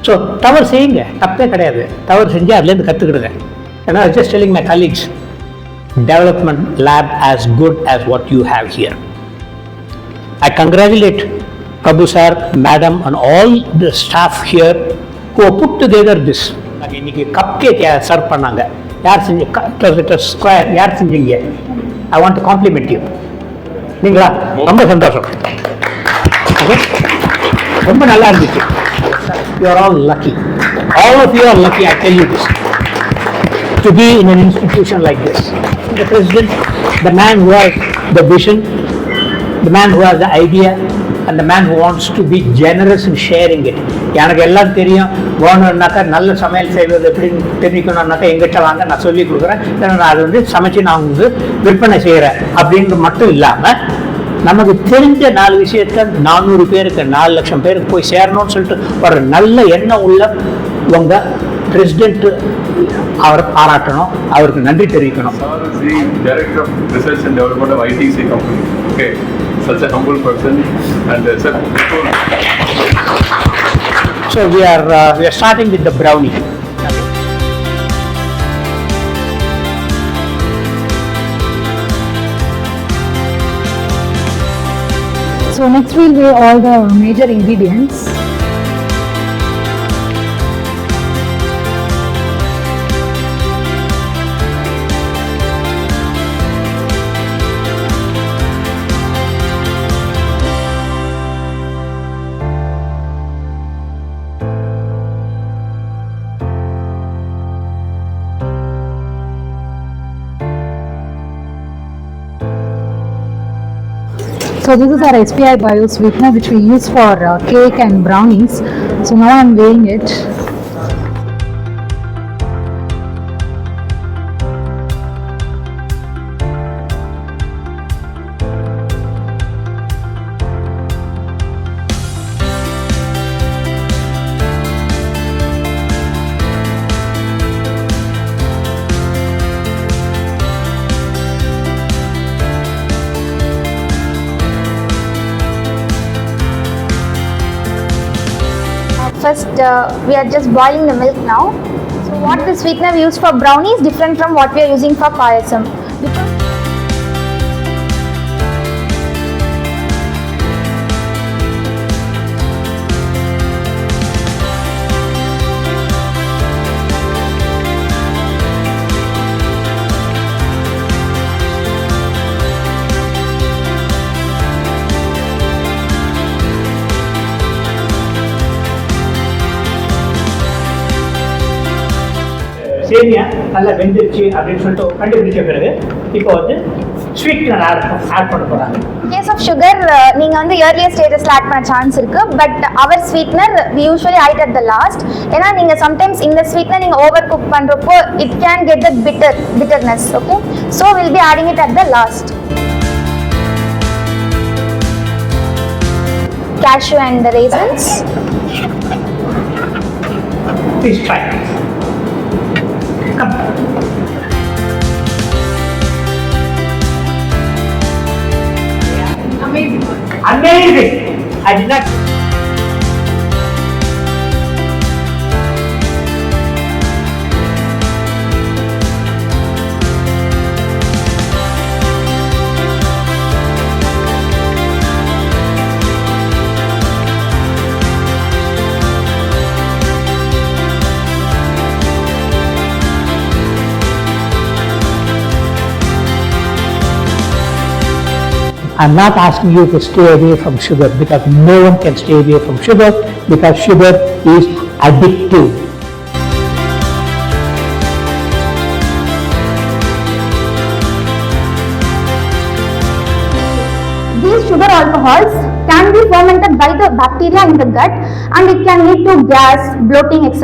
So தவறு செய்யுங்க, தப்பே கிடையாது. தவறு செஞ்சு அதுலேருந்து கற்றுக்கிடுங்க. ஏன்னா just telling my colleagues, development lab as good as what you have here. I congratulate Prabhu sir, madam and all the staff here who have put together this. இன்னைக்கு cup cake serve பண்ணாங்க. யார் செஞ்ச square யார் செஞ்சீங்க? I want to compliment you. நீங்களா? ரொம்ப சந்தோஷம். ரொம்ப நல்லா இருந்துச்சு. You are all lucky. All of you are lucky, I tell you this, to be in an institution like this. The president, the man who has the vision, the man who has the idea, and the man who wants to be generous in sharing it. எனக்கு எல்லாம் தெரியும், வேணும்னாக்கா நல்ல சமையல் செய்வது எப்படின்னு தெரிவிக்கணும்னாக்கா எங்கிட்ட வாங்க, நான் சொல்லி கொடுக்குறேன், நான் அதை வந்து சமைச்சு நான் வந்து விற்பனை செய்கிறேன் அப்படின்றது மட்டும் இல்லாமல், நமக்கு தெரிஞ்ச 4 விஷயத்த 400 பேருக்கு 4 லட்சம் பேருக்கு போய் சேரணும்னு சொல்லிட்டு ஒரு நல்ல எண்ணம் உள்ள உங்கள் பிரசிடென்ட் அவரை பாராட்டணும், அவருக்கு நன்றி தெரிவிக்கணும். Director of Research and Development of ITC company. Okay, such a humble person. And sir, so we are starting with the brownie. So next we'll weigh all the major ingredients. So this is our SPI bio sweetener which we use for cake and brownies. So now I'm weighing it. First, we are just boiling the milk now. So what the sweetener we use for brownie is different from what we are using for payasam. சேமியா நல்லா வெந்துருச்சு அப்படின்னு சொல்லிட்டு கண்டுபிடிச்ச பிறகு இப்போ வந்து sweetener add பண்ண போறாங்க. கேஸ் ஆஃப் சுகர் நீங்க வந்து இயர்லியர் ஸ்டேஜஸ்ல ஆட் பண்ண சான்ஸ் இருக்கு, but our sweetener we usually add at the last. ஏன்னா நீங்க sometimes இந்த ஸ்வீட்னர் நீங்க ஓவர் குக் பண்றப்போ it can get the bitterness. Okay, so we'll be adding it at the last. Cashew and the raisins. Please try. Come. Amazing. Amazing. I did not. I'm not asking you to stay away from sugar, because no one can stay away from sugar, because sugar is addictive. These sugar alcohols can be fermented by the bacteria in the gut, and it can lead to gas, bloating, etc.